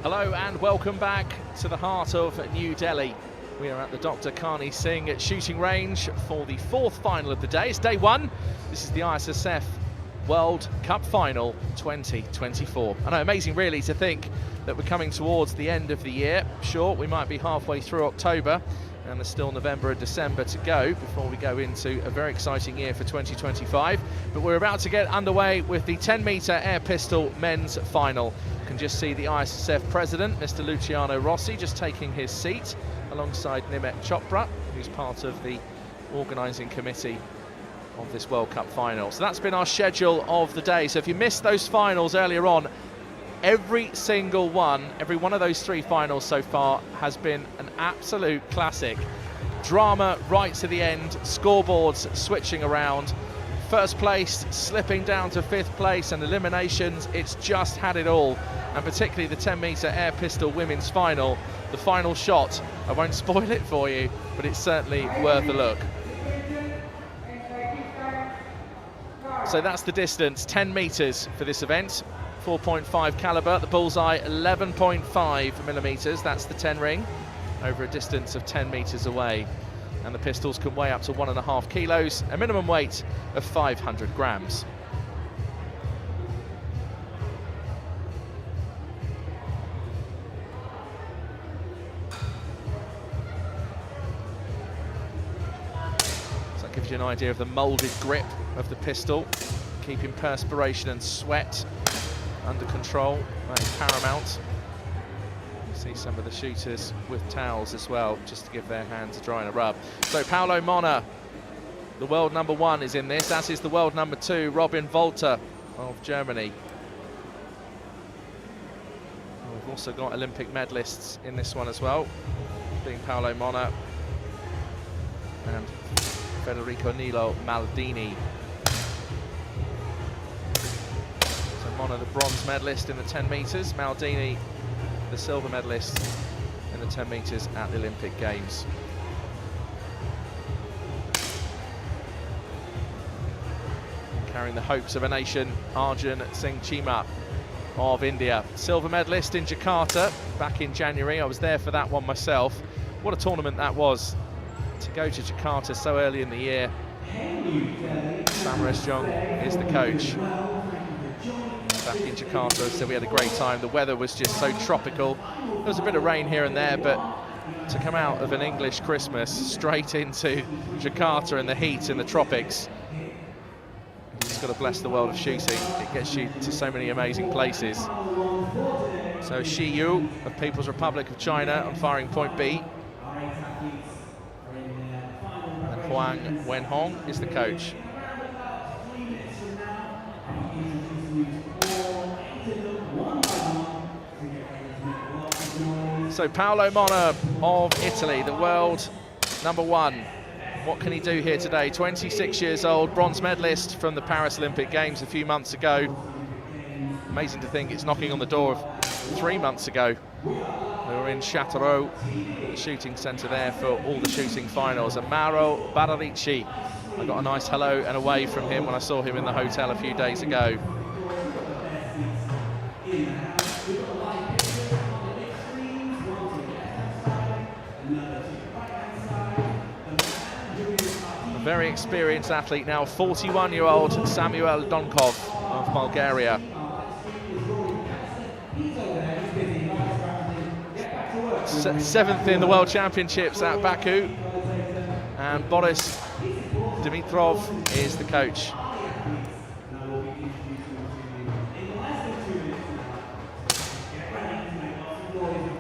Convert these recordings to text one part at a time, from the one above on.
Hello and welcome back to the heart of New Delhi. We are at the Dr. Karni Singh shooting range for the fourth final of the day. It's day one. This is the Issf World Cup Final 2024. I know, amazing really to think that we're coming towards the end of the year. Sure, we might be halfway through October and there's still November and December to go before we go into a very exciting year for 2025. But we're about to get underway with the 10-metre air pistol men's final. You can just see the Issf president, Mr. Luciano Rossi, just taking his seat alongside Nimet Chopra, who's part of the organising committee of this World Cup final. So that's been our schedule of the day. So if you missed those finals earlier on, every one of those three finals so far has been an absolute classic. Drama right to the end, scoreboards switching around, first place slipping down to fifth place, and eliminations. It's just had it all, and particularly the 10-metre air pistol women's final. The final shot, I won't spoil it for you, but it's certainly worth a look. So that's the distance, 10 metres for this event. 4.5 caliber, the bullseye 11.5 millimeters. That's the 10 ring over a distance of 10 meters away, and the pistols can weigh up to 1.5 kilos, a minimum weight of 500 grams. So that gives you an idea of the molded grip of the pistol, keeping perspiration and sweat under control. That is paramount. You see some of the shooters with towels as well, just to give their hands a dry and a rub. So Paolo Monna, the world number one, is in this, as is the world number two, Robin Volter of Germany. And we've also got Olympic medalists in this one as well, being Paolo Monna and Federico Nilo Maldini. Monna, the bronze medalist in the 10 metres, Maldini, the silver medalist in the 10 metres at the Olympic Games. Carrying the hopes of a nation, Arjun Singh Chima of India. Silver medalist in Jakarta back in January. I was there for that one myself. What a tournament that was, to go to Jakarta so early in the year. Samaresh Jong is the coach. Back in Jakarta, so we had a great time. The weather was just so tropical. There was a bit of rain here and there, but to come out of an English Christmas straight into Jakarta in the heat in the tropics, you've just got to bless the world of shooting. It gets you to so many amazing places. So Shi Yu of People's Republic of China on firing point B, and Huang Wenhong is the coach. So Paolo Monna of Italy, the world number one. What can he do here today? 26 years old, bronze medalist from the Paris Olympic Games a few months ago. Amazing to think it's knocking on the door of 3 months ago. We were in Châteauroux, the shooting centre there for all the shooting finals. And Mauro Bararici, I got a nice hello and a wave from him when I saw him in the hotel a few days ago. Very experienced athlete now, 41-year-old Samuel Donkov of Bulgaria. Seventh in the World Championships at Baku, and Boris Dimitrov is the coach.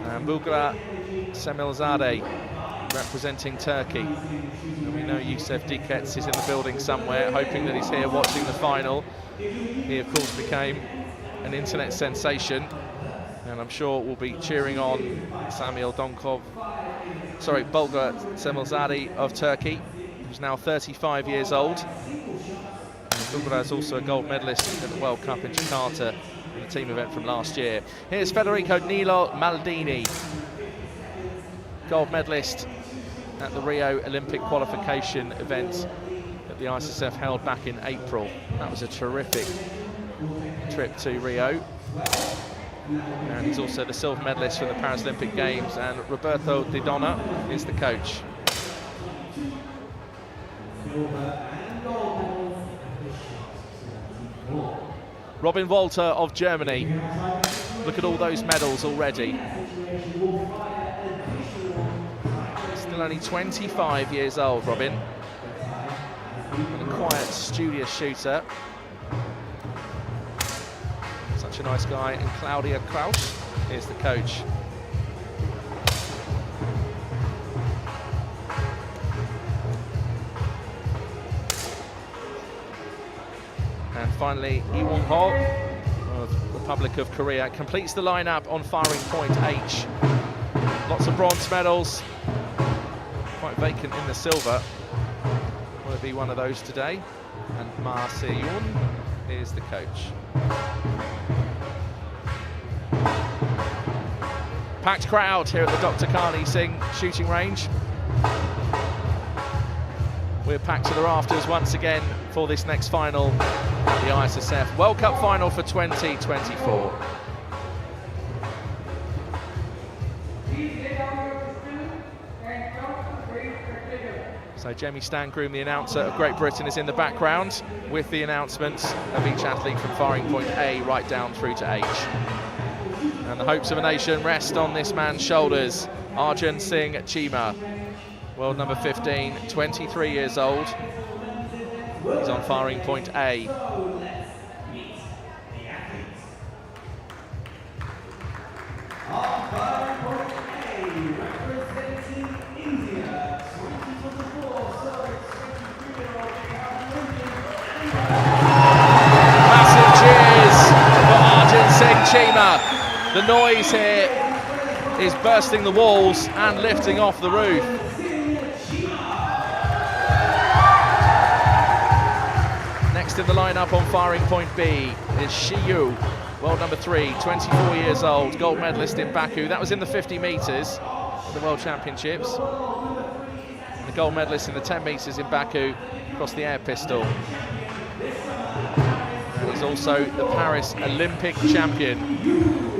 And Bugra Semilzadeh representing Turkey. And we know Yusuf Dikets is in the building somewhere, hoping that he's here watching the final. He, of course, became an internet sensation, and I'm sure we'll be cheering on Samuel Donkov, Bulgar Semilzadeh of Turkey, who's now 35 years old. Bugra is also a gold medalist at the World Cup in Jakarta, in the team event from last year. Here's Federico Nilo Maldini, gold medalist at the Rio Olympic qualification event that the Issf held back in April. That was a terrific trip to Rio. And he's also the silver medalist from the Paris Olympic Games, and Roberto Di Donna is the coach. Robin Walter of Germany. Look at all those medals already. Still only 25 years old, Robin. And a quiet, studious shooter. Such a nice guy. And Claudia Kraus is the coach. And finally, Iwon Ho of the Republic of Korea completes the lineup on firing point H. Lots of bronze medals. Quite vacant in the silver. Will it be one of those today? And Ma Se-yoon is the coach. Packed crowd here at the Dr. Carney Singh shooting range. We're packed to the rafters once again for this next final at the ISSF World Cup final for 2024. So Jamie Stangroom, the announcer of Great Britain, is in the background with the announcements of each athlete from firing point A right down through to H. And the hopes of a nation rest on this man's shoulders. Arjun Singh Chima, world number 15, 23 years old. He's on firing point A. Massive cheers for Arjun Singh Chima. The noise here is bursting the walls and lifting off the roof. Next in the lineup on firing point B is Shiyu, world number 3, 24 years old, gold medalist in Baku. That was in the 50 metres at the World Championships. And the gold medalist in the 10 metres in Baku across the air pistol. And he's also the Paris Olympic champion.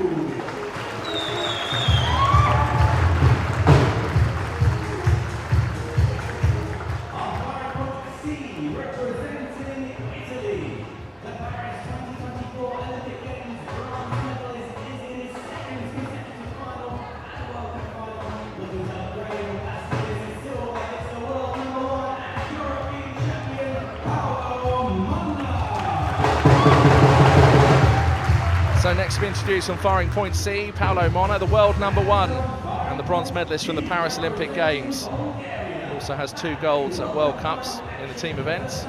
So next to be introduced on firing point C, Paolo Monna, the world number 1 and the bronze medalist from the Paris Olympic Games. Also has 2 golds at World Cups in the team events.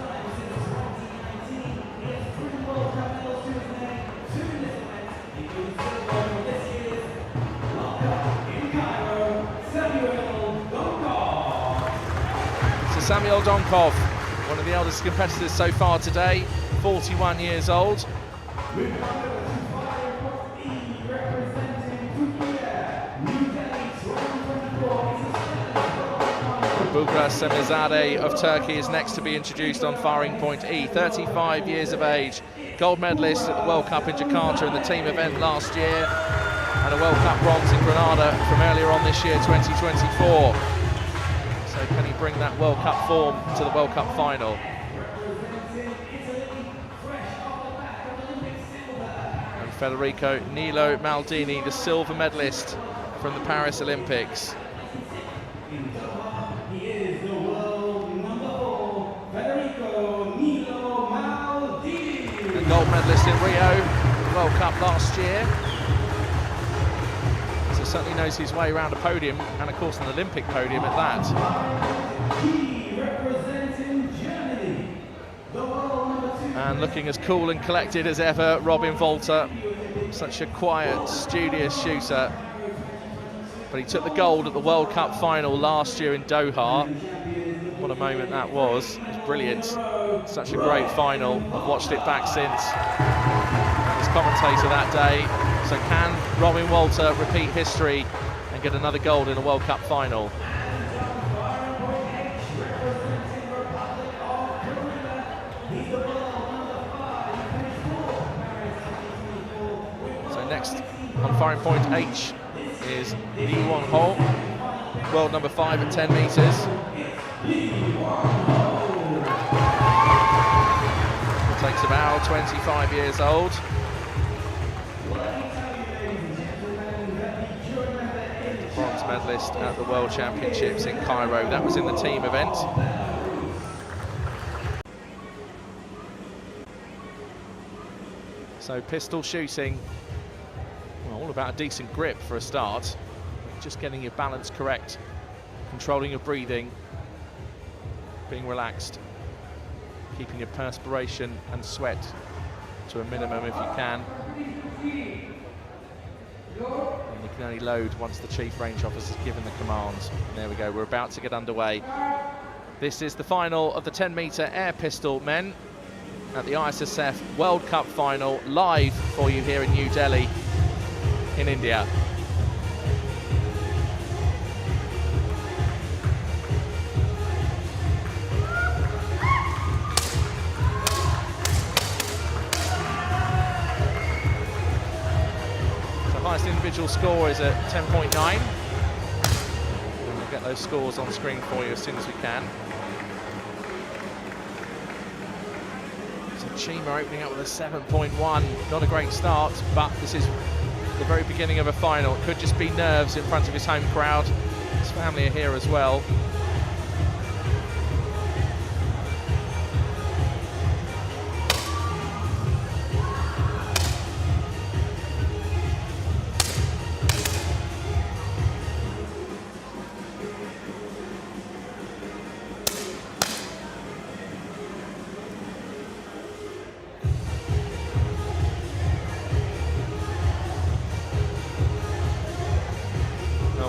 So Samuel Donkov, one of the eldest competitors so far today, 41 years old. Bugra Semizadeh of Turkey is next to be introduced on firing point E, 35 years of age, gold medalist at the World Cup in Jakarta in the team event last year, and a World Cup bronze in Granada from earlier on this year, 2024. So can he bring that World Cup form to the World Cup final? And Federico Nilo Maldini, the silver medalist from the Paris Olympics. Gold medalist in Rio, World Cup last year. So certainly knows his way around a podium, and of course an Olympic podium at that. And looking as cool and collected as ever, Robin Walter. Such a quiet, studious shooter. But he took the gold at the World Cup final last year in Doha. What a moment that was. It was brilliant. Such a great final. I've watched it back since. And as commentator that day. So can Robin Walter repeat history and get another gold in a World Cup final? So next next. On firing point H is Li Won-ho, world number 5 at 10 metres. Takes about 25 years old. Bronze medalist at the World Championships in Cairo. That was in the team event. So pistol shooting, well, all about a decent grip for a start. Just getting your balance correct, controlling your breathing, being relaxed, keeping your perspiration and sweat to a minimum if you can. And you can only load once the chief range officer has given the commands. And there we go, we're about to get underway. This is the final of the 10-metre air pistol men at the ISSF World Cup final, live for you here in New Delhi in India. The highest individual score is at 10.9. We'll get those scores on screen for you as soon as we can. Chima opening up with a 7.1, not a great start, but this is the very beginning of a final. It could just be nerves in front of his home crowd. His family are here as well.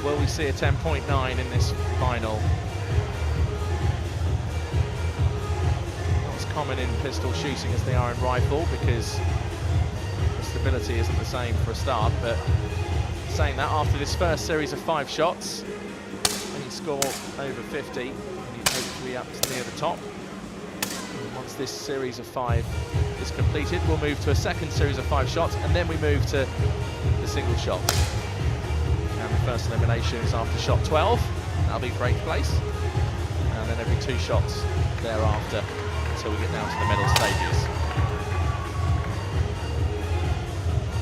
Will we see a 10.9 in this final? Not as common in pistol shooting as they are in rifle, because the stability isn't the same for a start, but saying that, after this first series of 5 shots, when you score over 50, you hopefully up to near the top. And once this series of 5 is completed, we'll move to a second series of 5 shots, and then we move to the single shot. And the first elimination is after shot 12. That'll be for 8th place. And then every 2 shots thereafter until we get down to the medal stages.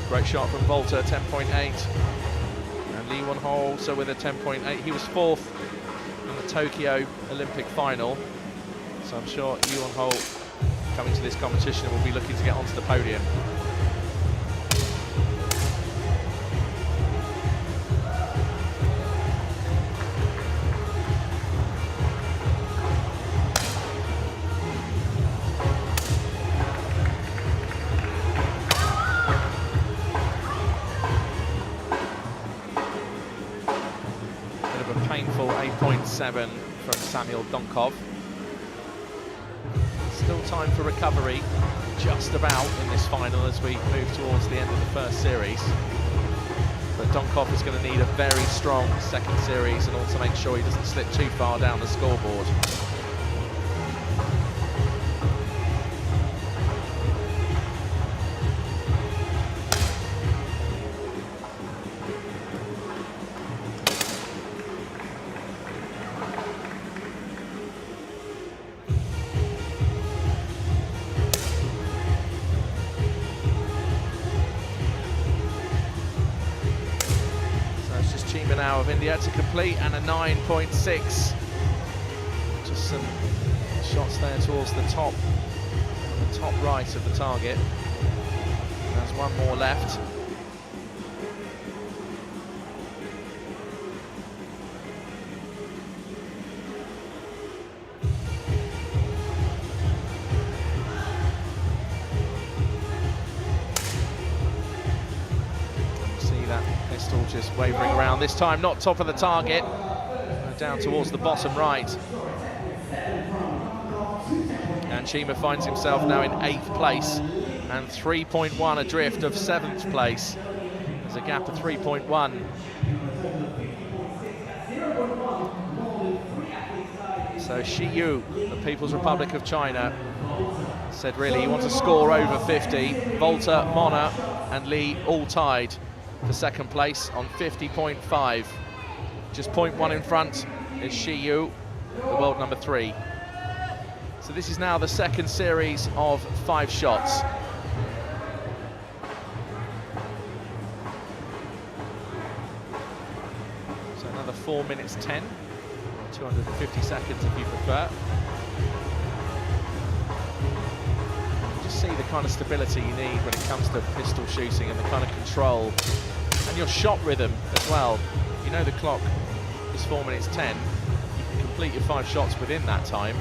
Great shot from Volta, 10.8. And Li Won-ho also with a 10.8. He was 4th in the Tokyo Olympic final. So I'm sure Li Won-ho, coming to this competition, will be looking to get onto the podium. Painful 8.7 from Samuel Donkov. Still time for recovery, just about, in this final as we move towards the end of the first series. But Donkov is going to need a very strong second series and also make sure he doesn't slip too far down the scoreboard. Now of India to complete, and a 9.6. Just some shots there towards the top right of the target. There's one more left. Pistol just wavering around, this time not top of the target, down towards the bottom right. And Chima finds himself now in 8th place and 3.1 adrift of 7th place. There's a gap of 3.1. So Shi Yu, the People's Republic of China, said really he wants to score over 50. Volta, Mona and Lee all tied for second place on 50.5. Just 0.1 in front is Shiyu, the world number 3. So this is now the second series of 5 shots. So another 4 minutes 10, 250 seconds if you prefer. Just see the kind of stability you need when it comes to pistol shooting and the kind of control and your shot rhythm as well. You know the clock is 4 minutes 10. You can complete your 5 shots within that time.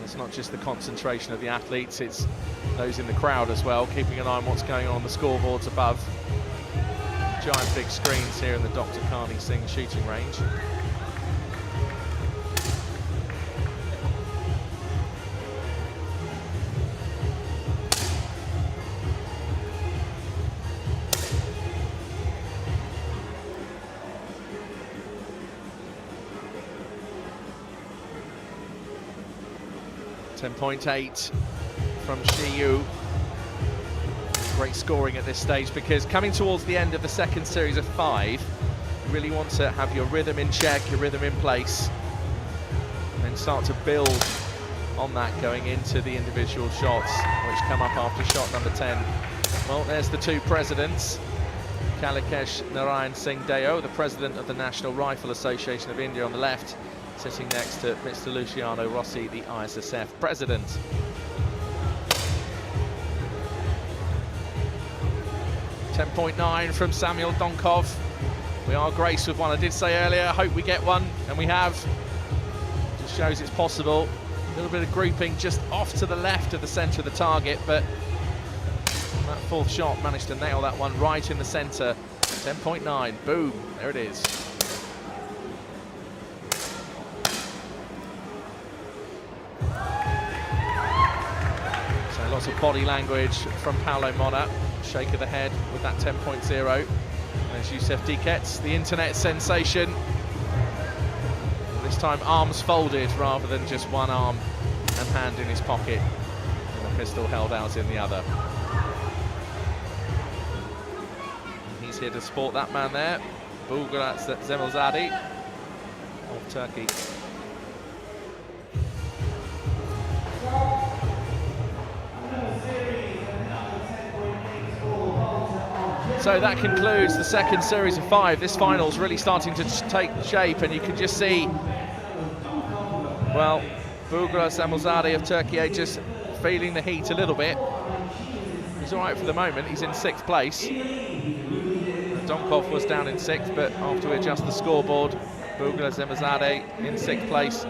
It's not just the concentration of the athletes, it's those in the crowd as well, keeping an eye on what's going on the scoreboards above. Giant big screens here in the Dr. Carney Singh shooting range. .8 from Shiyu. Great scoring at this stage, because coming towards the end of the second series of 5, you really want to have your rhythm in check, your rhythm in place, and then start to build on that going into the individual shots, which come up after shot number 10. Well, there's the 2 presidents. Kalikesh Narayan Singh Deo, the president of the National Rifle Association of India, on the left, sitting next to Mr. Luciano Rossi, the ISSF president. .9 from Samuel Donkov. We are graced with one. I did say earlier, I hope we get one, and we have. Just shows it's possible. A little bit of grouping just off to the left of the centre of the target, but that 4th shot managed to nail that one right in the centre. 10.9, boom, there it is. Lots of body language from Paulo Mona, shake of the head with that 10.0. And there's Issf Dikets, the internet sensation. This time arms folded rather than just one arm and hand in his pocket and the pistol held out in the other. And he's here to support that man there, Bulgarat Zemilzadeh of Turkey. So that concludes the second series of 5. This final's really starting to take shape, and you can just see, well, Bulgarat Zemilzadeh of Turkey just feeling the heat a little bit. He's all right for the moment. He's in 6th place. Donkov was down in 6th, but after we adjust the scoreboard, Bulgarat Zemilzadeh in 6th place.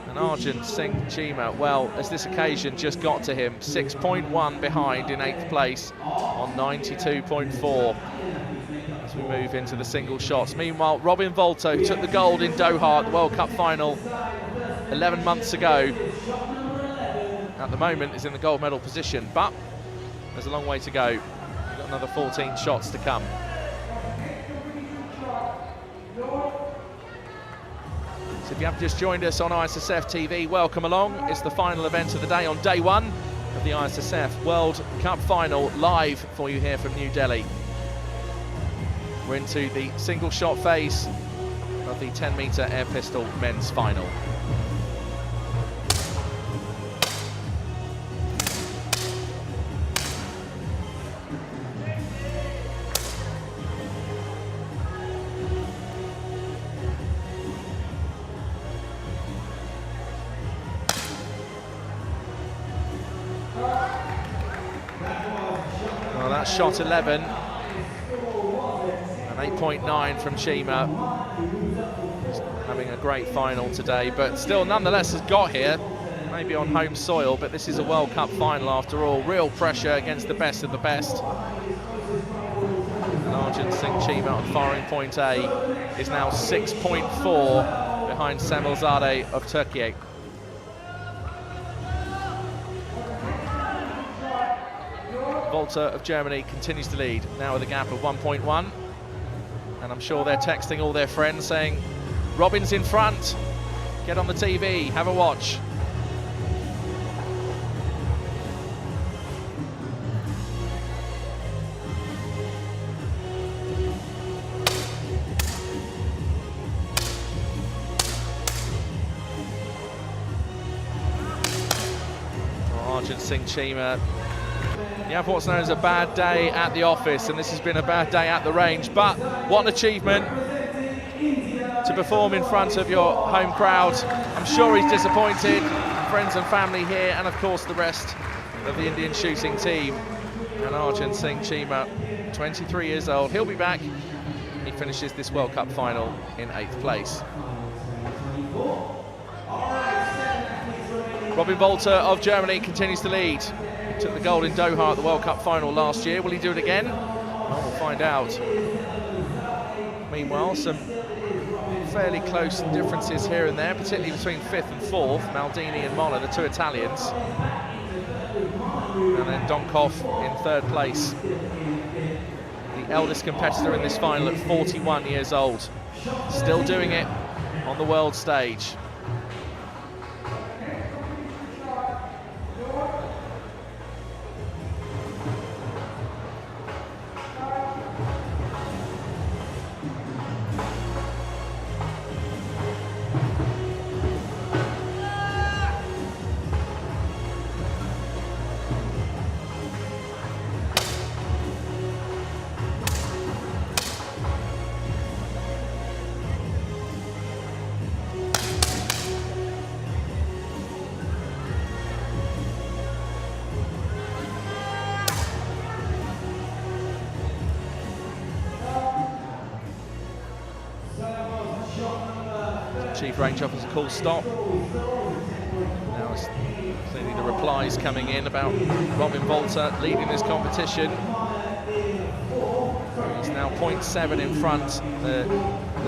And Arjun Singh Chima, well, as this occasion just got to him, 6.1 behind in 8th place on 92.4 as we move into the single shots. Meanwhile, Robin Volto took the gold in Doha at the World Cup final 11 months ago. At the moment is in the gold medal position, but there's a long way to go. We've got another 14 shots to come. So if you have just joined us on ISSF TV, welcome along. It's the final event of the day on day 1 of the ISSF World Cup final, live for you here from New Delhi. We're into the single shot phase of the 10-metre air pistol men's final. That's shot 11. And 8.9 from Chima. Having a great final today, but still nonetheless has got here. Maybe on home soil, but this is a World Cup final after all. Real pressure against the best of the best. And Arjun Singh Chima on firing point A is now 6.4 behind Semilzadeh of Turkey. Volta of Germany continues to lead, now with a gap of 1.1. And I'm sure they're texting all their friends saying, Robin's in front, get on the TV, have a watch. Arjun Singh Chima. You have what's known as a bad day at the office, and this has been a bad day at the range, but what an achievement to perform in front of your home crowd. I'm sure he's disappointed, friends and family here, and of course the rest of the Indian shooting team. And Arjun Singh Chima, 23 years old, he'll be back. He finishes this World Cup final in 8th place. Robin Volta of Germany continues to lead. He took the gold in Doha at the World Cup final last year. Will he do it again? Well, we'll find out. Meanwhile, some fairly close differences here and there, particularly between 5th and 4th. Maldini and Moller, the 2 Italians. And then Donkov in 3rd place. The eldest competitor in this final at 41 years old. Still doing it on the world stage. Chief range officer calls stop. Now it's clearly the replies coming in about Robin Volta leading this competition. He's now 0.7 in front. The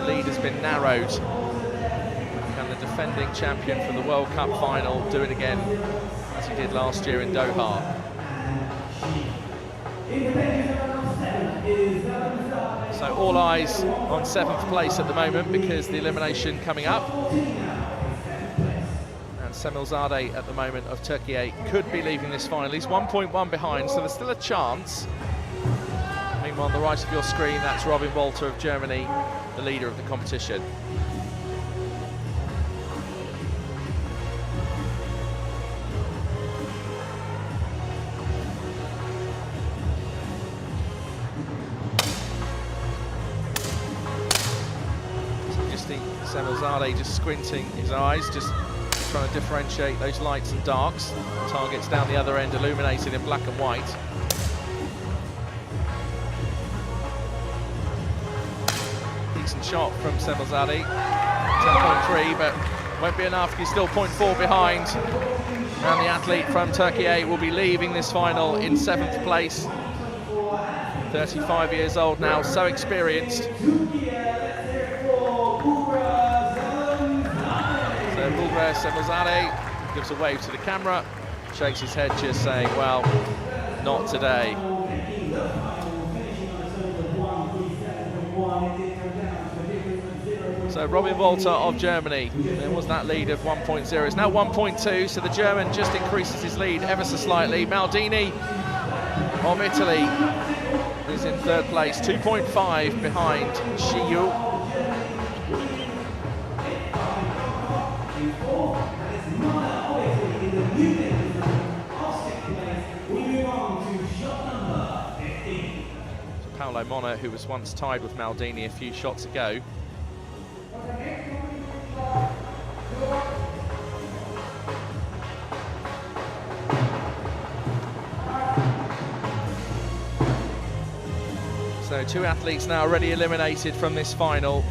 lead has been narrowed. Can the defending champion for the World Cup final do it again as he did last year in Doha? So all eyes on 7th place at the moment because the elimination coming up. And Semilzadeh at the moment of Turkey could be leaving this final. He's 1.1 behind, so there's still a chance. Meanwhile, on the right of your screen, that's Robin Volta of Germany, the leader of the competition. Semilzadeh just squinting his eyes, just trying to differentiate those lights and darks. Targets down the other end illuminated in black and white. Decent shot from Semilzadeh, 10.3, but won't be enough. He's still 0.4 behind. And the athlete from Turkey will be leaving this final in 7th place. 35 years old now, so experienced. Semilzadeh gives a wave to the camera, shakes his head just saying, well, not today. So Robin Volta of Germany, there was that lead of 1.0, it's now 1.2, so the German just increases his lead ever so slightly. Maldini of Italy is in 3rd place, 2.5 behind Shiyu. Paolo Mona, who was once tied with Maldini a few shots ago. So 2 athletes now already eliminated from this final.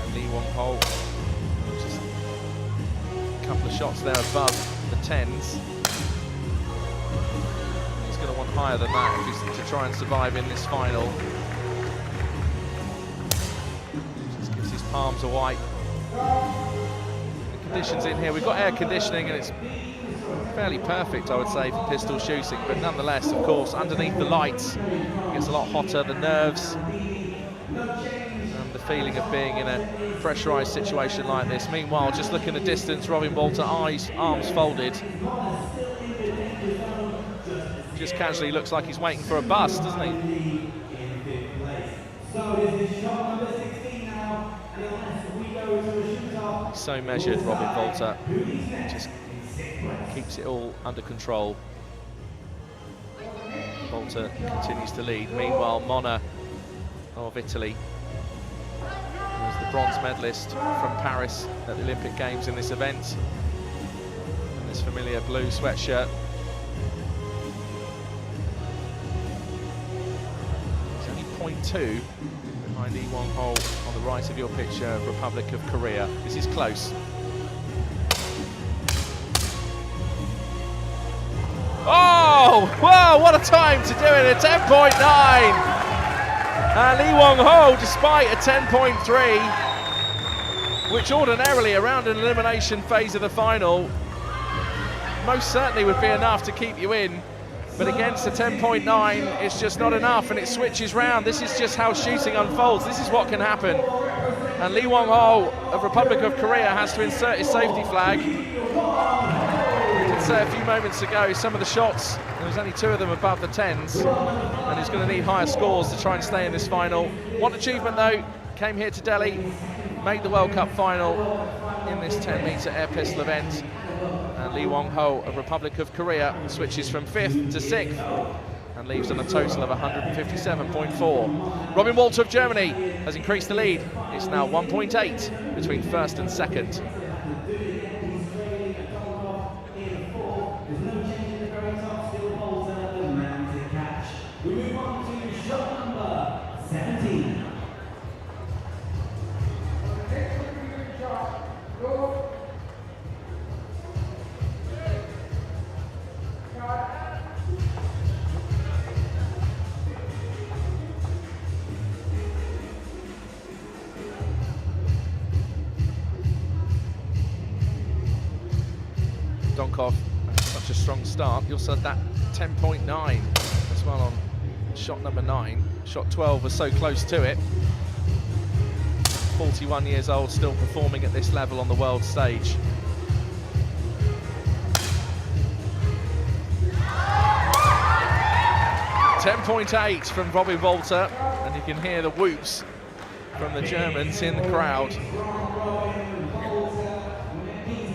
And Lee Wong-ho, just a couple of shots there above the 10s. He's going to want higher than that if he's to try and survive in this final. Just gives his palms a wipe. Conditions in here, we've got air conditioning and it's fairly perfect, I would say, for pistol shooting, but nonetheless, of course, underneath the lights it gets a lot hotter. The nerves and the feeling of being in a pressurized situation like this. Meanwhile, just look in the distance, Robin Walter, arms folded, just casually looks like he's waiting for a bus, doesn't he? So measured, Robin Walter, just keeps it all under control. Walter continues to lead. Meanwhile, Mona of Italy, who was the bronze medalist from Paris at the Olympic Games in this event, in this familiar blue sweatshirt. He's only 0.2 behind Lee Wong-ho on the right of your picture of Republic of Korea. This is close. Oh, wow, what a time to do it, a 10.9. And Lee Wong-ho, despite a 10.3, which ordinarily around an elimination phase of the final, most certainly would be enough to keep you in. But against a 10.9, it's just not enough, and it switches round. This is just how shooting unfolds. This is what can happen. And Lee Wong-ho of Republic of Korea has to insert his safety flag. I did say a few moments ago, some of the shots, there was only 2 of them above the 10s, and he's going to need higher scores to try and stay in this final. One achievement though, came here to Delhi, made the World Cup final in this 10-metre air pistol event. And Lee Wong-ho of Republic of Korea switches from 5th to 6th and leaves on a total of 157.4. Robin Walter of Germany has increased the lead. It's now 1.8 between 1st and 2nd. We move on to shot number 17. Donkov, such a strong start. You also had that 10.9 as well on shot number 9. Shot 12 was so close to it. 41 years old, still performing at this level on the world stage. .8 from Robin Walter, and you can hear the whoops from the Germans in the crowd.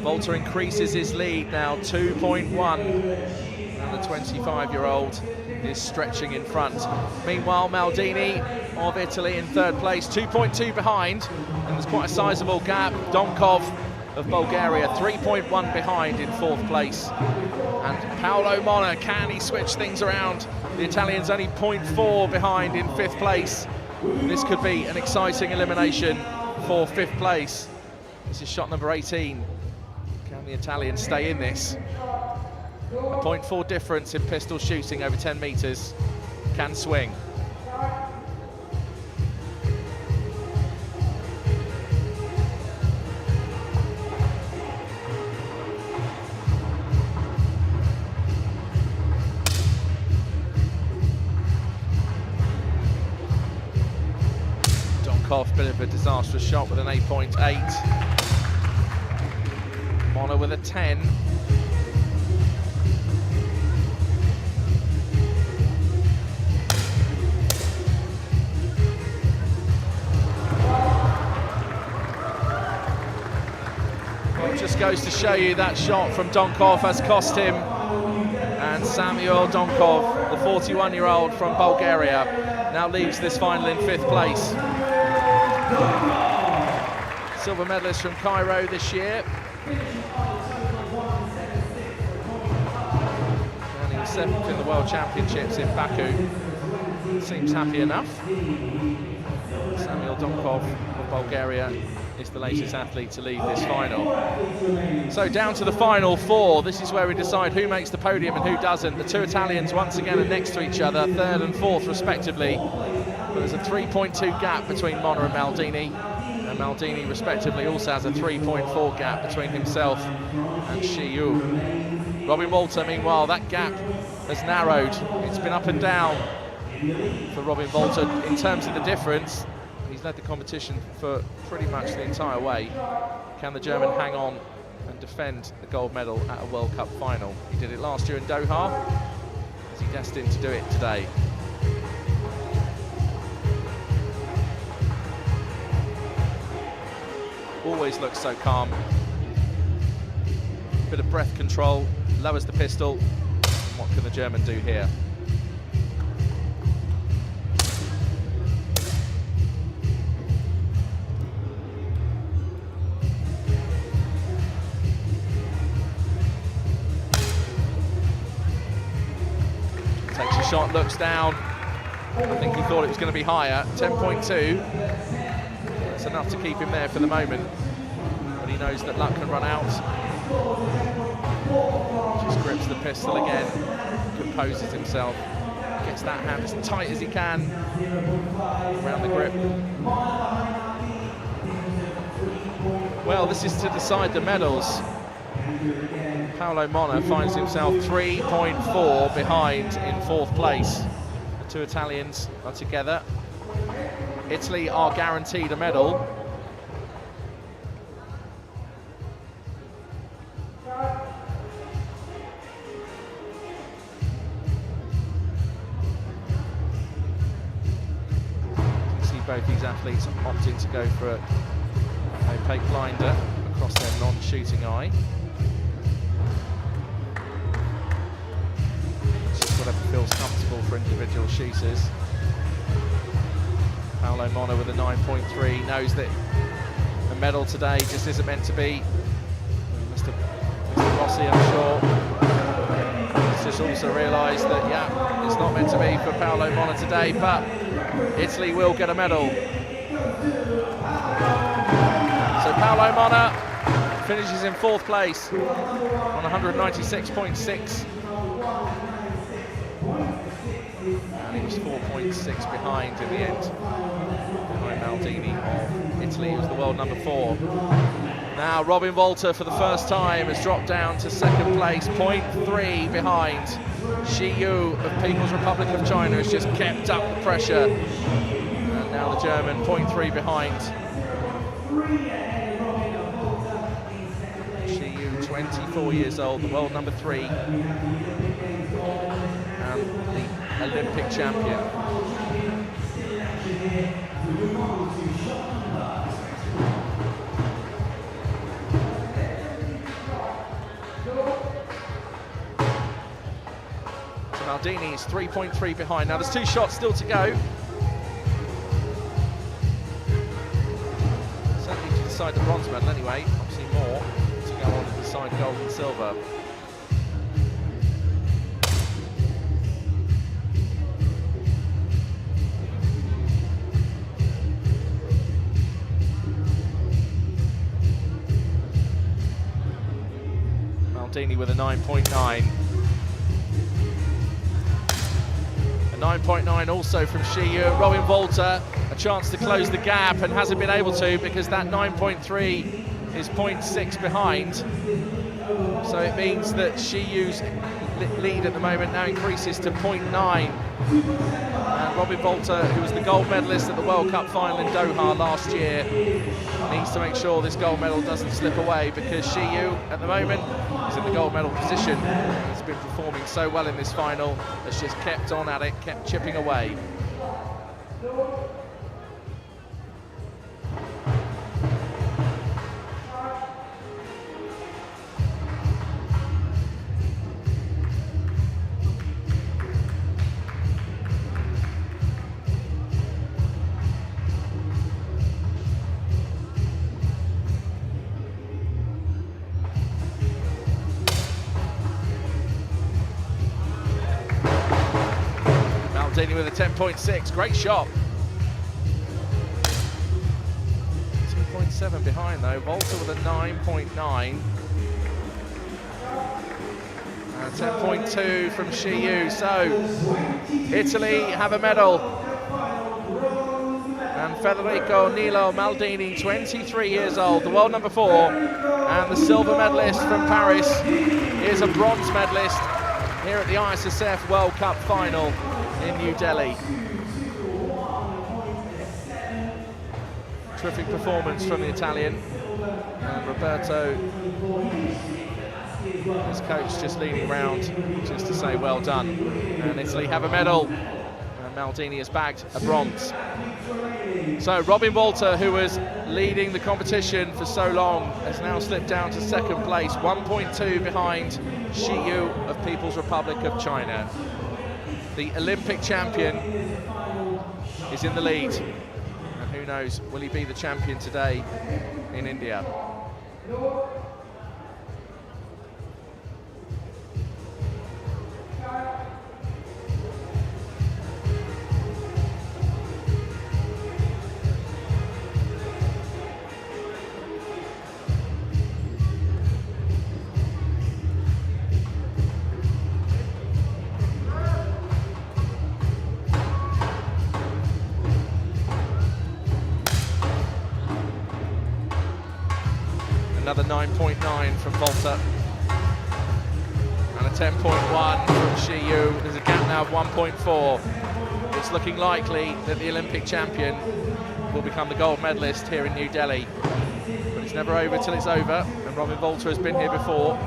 Walter increases his lead now, 2.1, and the 25-year-old is stretching in front. Meanwhile, Maldini of Italy in 3rd place, 2.2 behind, and there's quite a sizable gap. Donkov of Bulgaria, 3.1 behind in 4th place. And Paolo Mona, can he switch things around? The Italian's only 0.4 behind in 5th place. This could be an exciting elimination for 5th place. This is shot number 18. Can the Italian stay in this? A 0.4 difference in pistol shooting over 10 metres. Can swing. Donkov, bit of a disastrous shot with an 8.8. Mona with a 10. Well, it just goes to show you that shot from Donkov has cost him. And Samuel Donkov, the 41-year-old from Bulgaria, now leaves this final in 5th place. Silver medalist from Cairo this year. And he was 7th in the World Championships in Baku. Seems happy enough. Samuel Donkov of Bulgaria is the latest athlete to lead this final. So down to the final 4. This is where we decide who makes the podium and who doesn't. The 2 Italians once again are next to each other, 3rd and 4th respectively. But there's a 3.2 gap between Mona and Maldini. And Maldini respectively also has a 3.4 gap between himself and Shiyu. Robin Walter, meanwhile, that gap has narrowed. It's been up and down for Robin Walter in terms of the difference. He's led the competition for pretty much the entire way. Can the German hang on and defend the gold medal at a World Cup final? He did it last year in Doha. Is he destined to do it today? Always looks so calm. Bit of breath control, lowers the pistol. What can the German do here? Takes a shot, looks down. I think he thought it was going to be higher. 10.2. That's enough to keep him there for the moment. But he knows that luck can run out. Just grips the pistol again, composes himself, gets that hand as tight as he can around the grip. Well, this is to decide the medals. Paolo Mona finds himself 3.4 behind in 4th place. The 2 Italians are together. Italy are guaranteed a medal. You see both these athletes opting to go for a opaque blinder across their non-shooting eye. Whatever feels comfortable for individual shooters. Paolo Mona with a 9.3 knows that a medal today just isn't meant to be. Mr. Rossi, I'm sure, has just also realised that, yeah, it's not meant to be for Paolo Mona today, but Italy will get a medal. So Paolo Mona finishes in 4th place on 196.6. And he was 4.6 behind in the end, behind Maldini of Italy, who was the world number 4. Now Robin Walter, for the first time, has dropped down to 2nd place, 0.3 behind. Shiyu of People's Republic of China has just kept up the pressure. And now the German, 0.3 behind. Shiyu, 24 years old, the world number 3. And the Olympic champion. So Maldini is 3.3 behind. Now there's 2 shots still to go. Certainly to decide the bronze medal anyway. Obviously more to go on to decide gold and silver. Maldini with a 9.9. A 9.9 also from Shiyu. Robin Walter, a chance to close the gap and hasn't been able to because that 9.3 is 0.6 behind. So it means that Shiyu's lead at the moment now increases to 0.9. And Robin Walter, who was the gold medalist at the World Cup final in Doha last year, needs to make sure this gold medal doesn't slip away because Shiyu, at the moment, is in the gold medal position. He's been performing so well in this final, has just kept on at it, kept chipping away. Maldini with a 10.6, great shot. 2.7 behind though, Volta with a 9.9. And 10.2 from Shiyu, so Italy have a medal. And Federico Nilo Maldini, 23 years old, the world number 4, and the silver medalist from Paris is a bronze medalist here at the ISSF World Cup final in New Delhi. Terrific performance from the Italian. And Roberto, his coach, just leaning round just to say well done. And Italy have a medal, and Maldini has bagged a bronze. So Robin Walter, who was leading the competition for so long, has now slipped down to second place, 1.2 behind Shiyu of People's Republic of China. The Olympic champion is in the lead. And who knows, will he be the champion today in India? Another 9.9 from Volta and a 10.1 from Shiyu. There's a gap now of 1.4. It's looking likely that the Olympic champion will become the gold medalist here in New Delhi. But it's never over till it's over, and Robin Volta has been here before.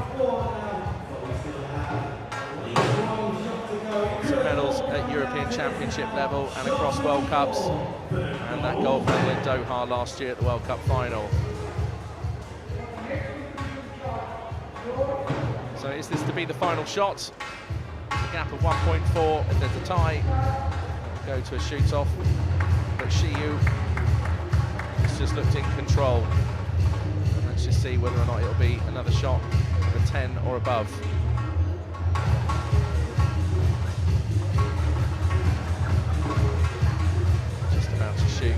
Some medals at European Championship level and across World Cups, and that gold medal in Doha last year at the World Cup final. So is this to be the final shot? There's a gap of 1.4, if there's a tie, go to a shoot-off. But Shiyu has just looked in control. And let's just see whether or not it'll be another shot for 10 or above. Just about to shoot.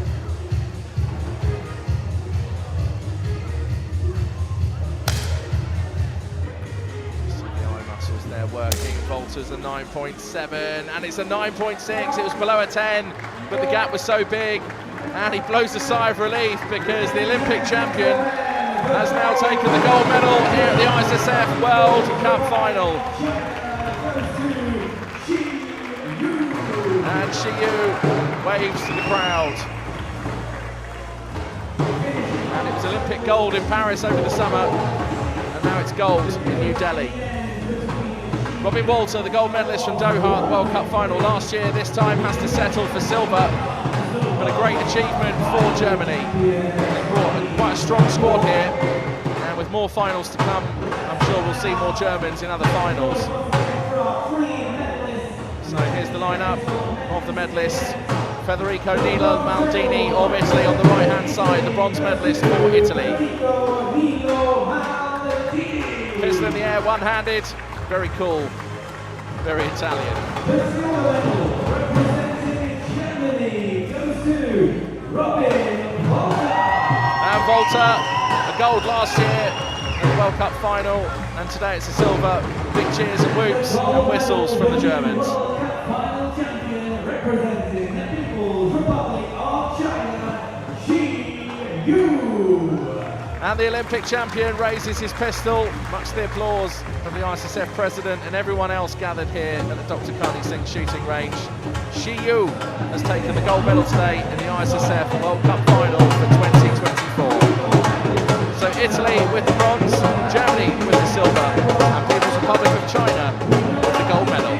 They're working. Volta's a 9.7 and it's a 9.6. It was below a 10, but the gap was so big, and he blows a sigh of relief because the Olympic champion has now taken the gold medal here at the ISSF World Cup final. And Shiyu waves to the crowd. And it was Olympic gold in Paris over the summer, and now it's gold in New Delhi. Robin Walter, the gold medalist from Doha at the World Cup final last year, this time has to settle for silver, but a great achievement for Germany. They brought quite a strong squad here, and with more finals to come, I'm sure we'll see more Germans in other finals. So here's the lineup of the medalists. Federico Nilo Maldini of Italy on the right-hand side, the bronze medalist for Italy. Pistol in the air, one-handed. Very cool, very Italian. And Volta, a gold last year in the World Cup final, and today it's a silver. Big cheers and whoops and whistles from the Germans. Final champion representing the People's Republic of China, Shiyu. And the Olympic champion raises his pistol, much to the applause of the ISSF president and everyone else gathered here at the Dr. Karni Singh shooting range. Shiyu has taken the gold medal today in the ISSF World Cup final for 2024. So Italy with the bronze, Germany with the silver, and People's Republic of China with the gold medal.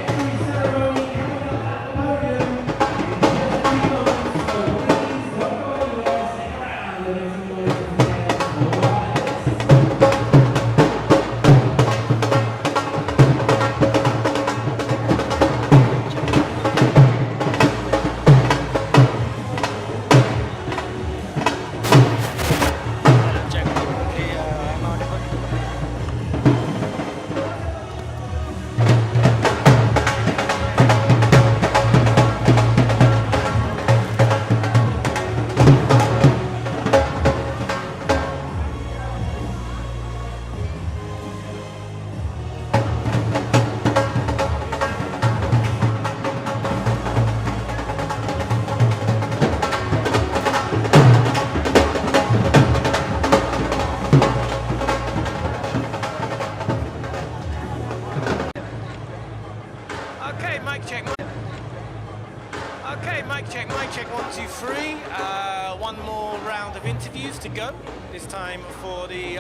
quickly. One more round of interviews to go. This time for the,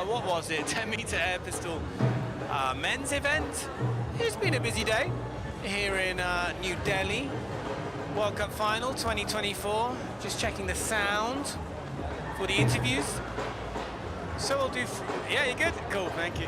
what was it, 10-meter air pistol men's event. It's been a busy day here in New Delhi. World Cup Final 2024. Just checking the sound for the interviews. So we'll do, yeah, you're good? Cool, thank you.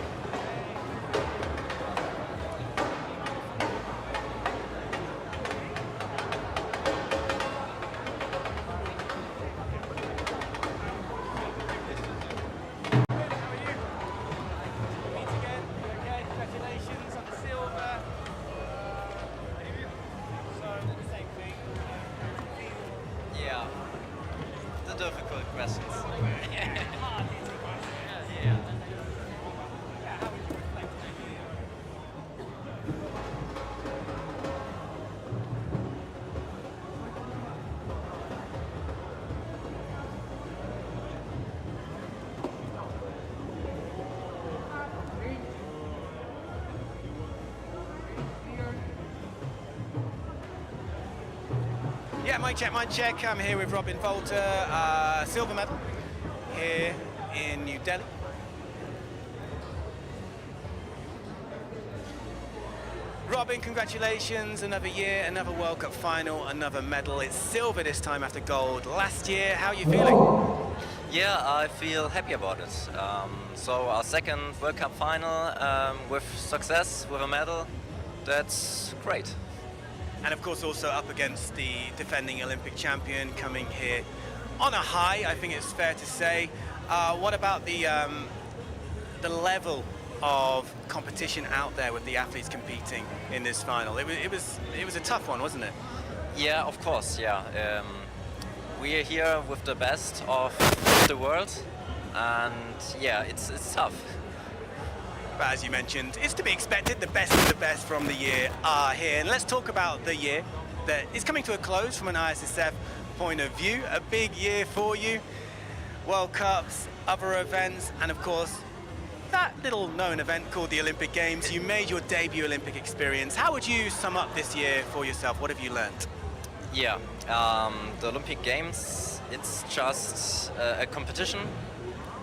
Yeah, the difficult questions. Yeah, mic check. I'm here with Robin Volter, silver medal here in New Delhi. Robin, congratulations, another year, another World Cup final, another medal. It's silver this time after gold last year. How are you feeling? Yeah, I feel happy about it. So our second World Cup final with success, with a medal, that's great. And of course also up against the defending Olympic champion coming here on a high, I think it's fair to say. What about the level of competition out there with the athletes competing in this final? It was a tough one, wasn't it? Yeah, of course, yeah. We are here with the best of the world, and yeah, it's tough. But as you mentioned, it's to be expected. The best of the best from the year are here. And let's talk about the year that is coming to a close from an ISSF point of view. A big year for you. World Cups, other events, and of course, that little known event called the Olympic Games. You made your debut Olympic experience. How would you sum up this year for yourself? What have you learned? Yeah, the Olympic Games, it's just a competition,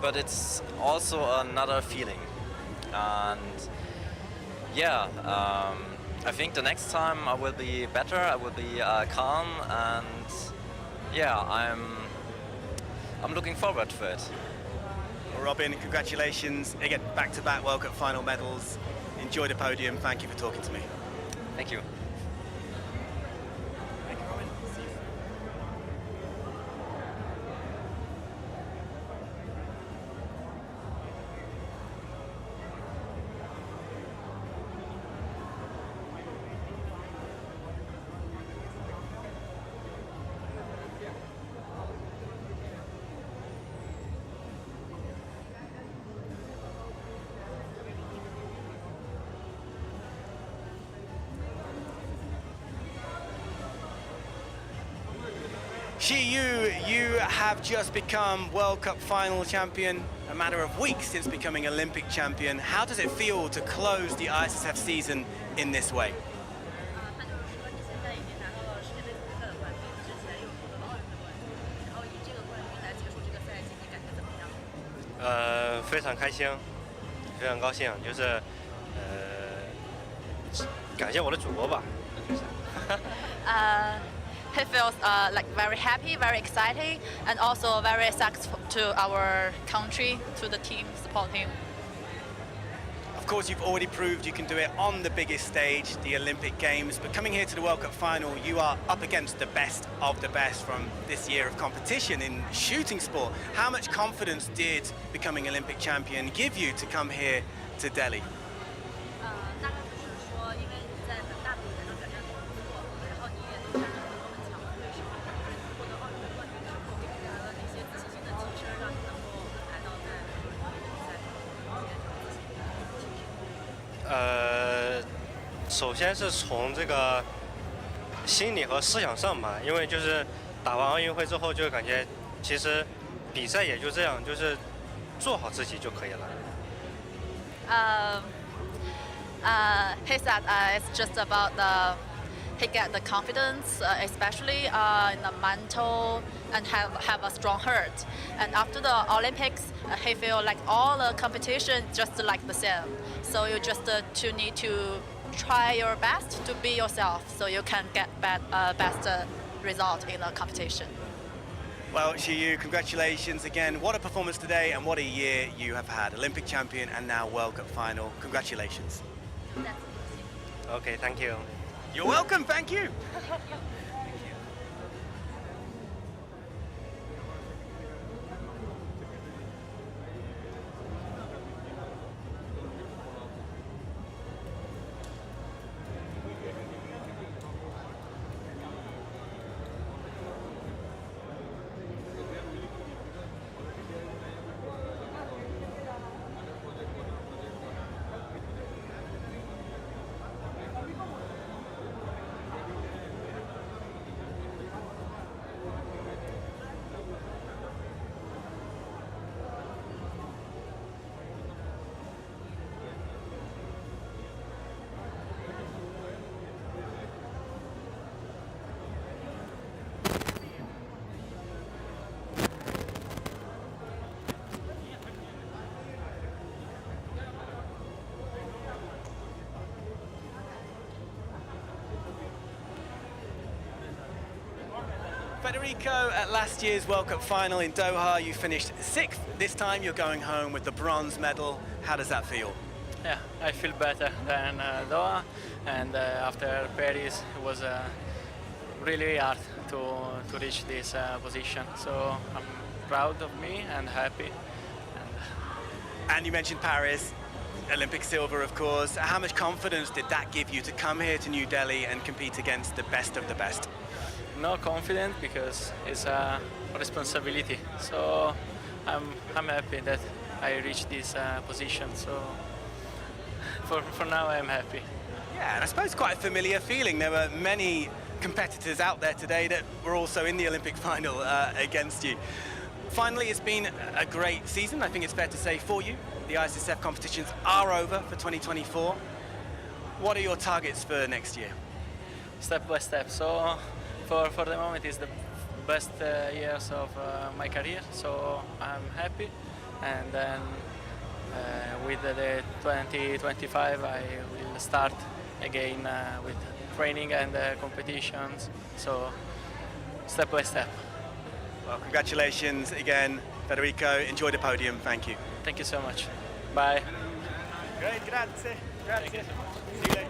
but it's also another feeling. And yeah, I think the next time I will be better, I will be calm, and yeah, I'm looking forward to it. Well, Robin, congratulations. Again, back-to-back World Cup final medals. Enjoy the podium. Thank you for talking to me. Thank you. Thank you, Robin. See you. You have just become World Cup final champion, a matter of weeks since becoming Olympic champion. How does it feel to close the ISSF season in this way? 他就是说你现在已经拿到了世界杯足球的冠军，之前又获得了奥运的冠军，然后以这个冠军来结束这个赛季，你感觉怎么样？非常开心，非常高兴，就是感谢我的祖国吧。He feels like very happy, very exciting, and also very thanks to our country, to the team, support team. Of course, you've already proved you can do it on the biggest stage, the Olympic Games, but coming here to the World Cup final, you are up against the best of the best from this year of competition in shooting sport. How much confidence did becoming Olympic champion give you to come here to Delhi? 大概就是说，因为你在很大的舞台上表现得很不错，然后你也能战胜很多很强的对手，就是你获得奥运的冠军之后，给你带来了哪些自信心的提升，让你能够来到在奥运比赛中有些自信的提升？首先是从这个心理和思想上吧，因为就是打完奥运会之后，就感觉其实比赛也就这样，就是做好自己就可以了。He said it's just about he get the confidence, especially in the mental, and have a strong heart. And after the Olympics, he feel like all the competition just like the same. So you just to need to try your best to be yourself, so you can get best result in the competition. Well, Xiyu, congratulations again. What a performance today and what a year you have had. Olympic champion and now World Cup final. Congratulations. Okay, thank you. You're welcome, thank you. Federico, at last year's World Cup final in Doha, you finished 6th. This time you're going home with the bronze medal. How does that feel? Yeah, I feel better than Doha, and after Paris it was really hard to reach this position. So I'm proud of me and happy. And you mentioned Paris, Olympic silver, of course. How much confidence did that give you to come here to New Delhi and compete against the best of the best? No confident because it's a responsibility. So I'm happy that I reached this position. So for now I'm happy. Yeah, and I suppose quite a familiar feeling. There were many competitors out there today that were also in the Olympic final against you. Finally, it's been a great season, I think it's fair to say, for you. The Issf competitions are over for 2024. What are your targets for next year? Step by step. So for the moment it's the best years of my career, so I'm happy. And then with the 2025 I will start again with training and competitions, so step by step. Well, congratulations again, Federico. Enjoy the podium. Thank you. Thank you so much. Bye. Great, grazie. Grazie. See you later.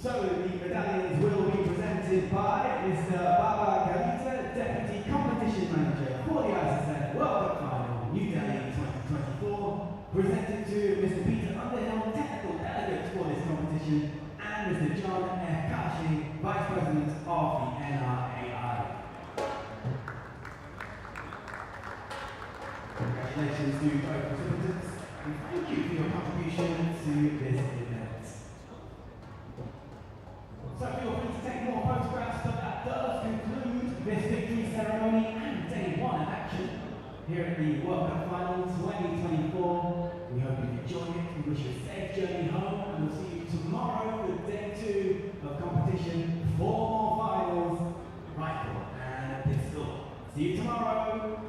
So the medallions will be presented by Mr. Baba Galita, Deputy Competition Manager for the ISSF World Cup Final, New Delhi 2024. Presented to Mr. Peter Underhill, Technical Delegate for this competition, and Mr. John F. Kashi, Vice President of the NRAI. Congratulations to both participants, and thank you for your contribution to this event. So feel free to take more photographs, but that does conclude this victory ceremony and day one of action here at the World Cup Final 2024. We hope you enjoyed it. We wish you a safe journey home, and we'll see you tomorrow for day two of competition. 4 more finals, rifle and pistol. See you tomorrow.